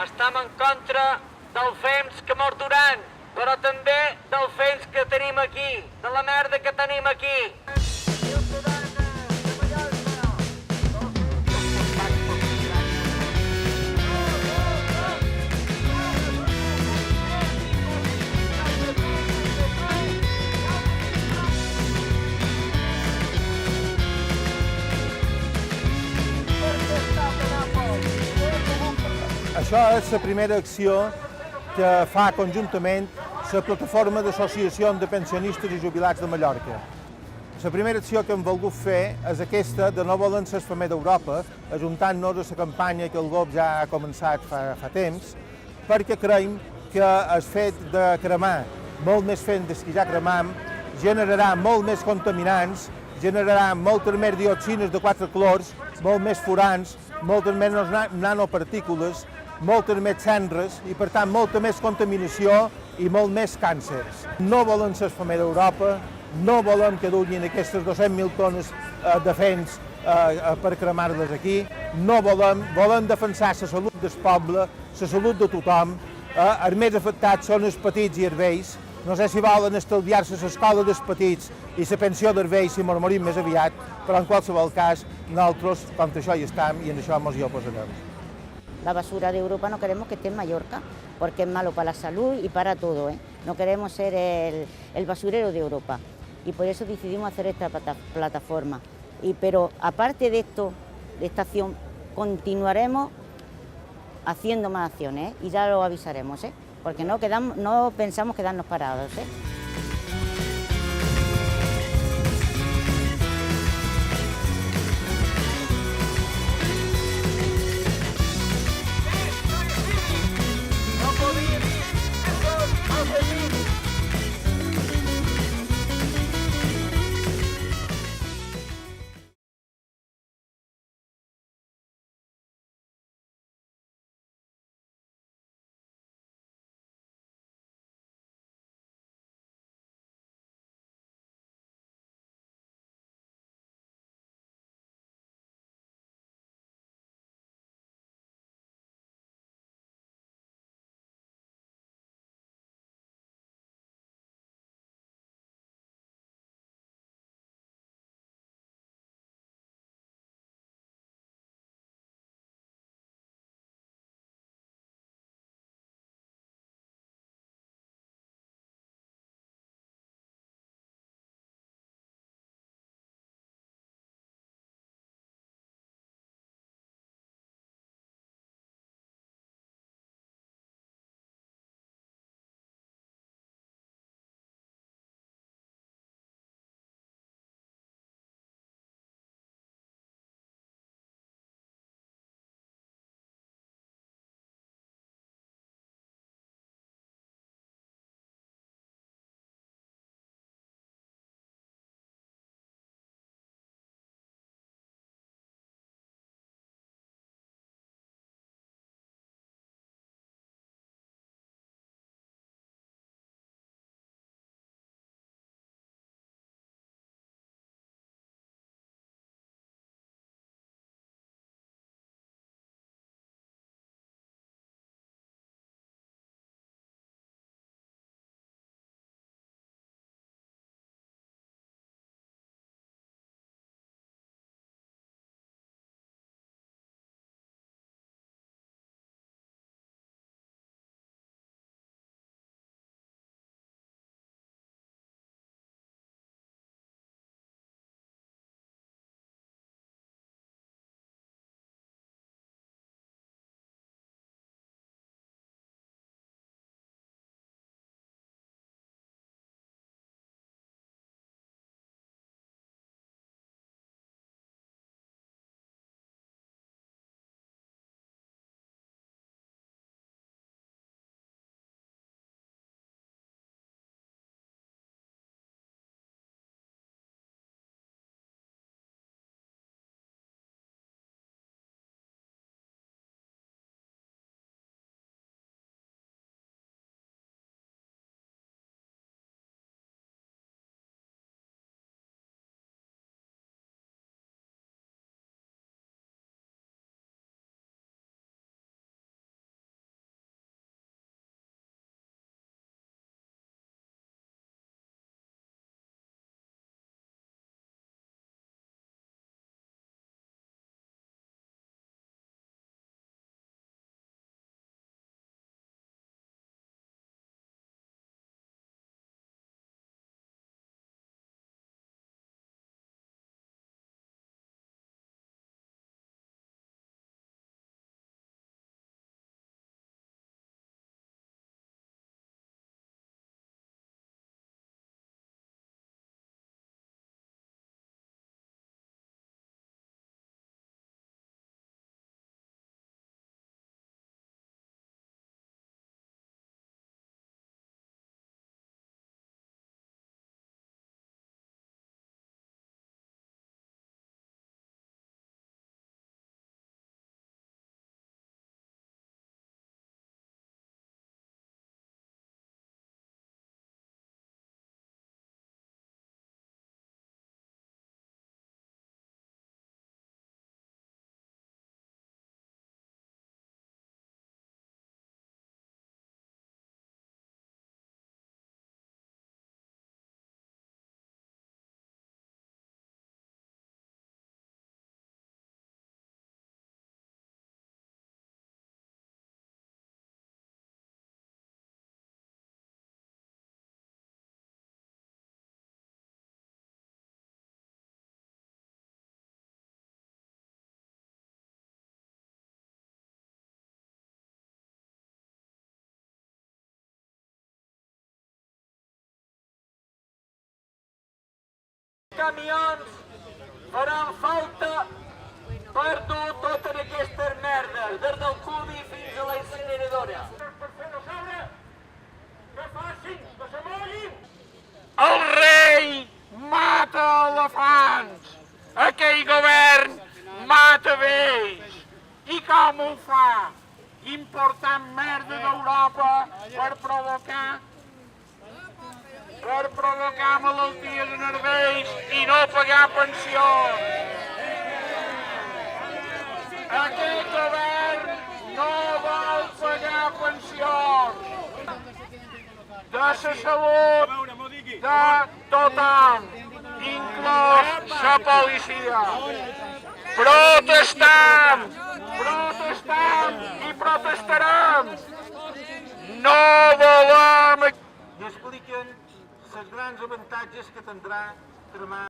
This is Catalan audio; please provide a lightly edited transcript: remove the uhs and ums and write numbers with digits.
estem en contra del fems que mor Duran, però també del fems que tenim aquí, de la merda que tenim aquí. Això és la primera acció que fa conjuntament la Plataforma d'Associacions de Pensionistes i Jubilats de Mallorca. La primera acció que hem volgut fer és aquesta de no voler ser femer d'Europa, ajuntant-nos a la campanya que el GOP ja ha començat fa temps, perquè creiem que el fet de cremar molt més fems que ja cremam generarà molt més contaminants, generarà moltes més dioxines de quatre colors, molt més furans, moltes més nanopartícules, moltes més cendres i, per tant, molta més contaminació i molt més càncers. No volem ser femer d'Europa, no volem que duguin aquestes 200.000 tones de fems per cremar-les aquí, no volem defensar la salut del poble, la salut de tothom. Els més afectats són els petits i els vells. No sé si volen estalviar-se l'escola dels petits i la pensió dels vells si ens morim més aviat, però en qualsevol cas, nosaltres, contra això hi estem i en això ens hi oposarem. La basura de Europa no queremos que esté en Mallorca, porque es malo para la salud y para todo, ¿eh? No queremos ser el basurero de Europa y por eso decidimos hacer esta plataforma. Pero aparte de esto, de esta acción, continuaremos haciendo más acciones, ¿eh? Y ya lo avisaremos, ¿eh? Porque no pensamos quedarnos parados, ¿eh? camions faran falta per dur totes aquestes merdes, des del cubi fins a la incineradora. El rei mata elefants, aquell govern mata vells. I com ho fa? Important merda d'Europa per provocar malalties en els vells i no pagar pensions. Aquest govern no vol pagar pensions de la salut de tothom, inclòs la policia. Protestam! Protestam i protestarem! No volem... I expliquen els grans avantatges que tindrà cremar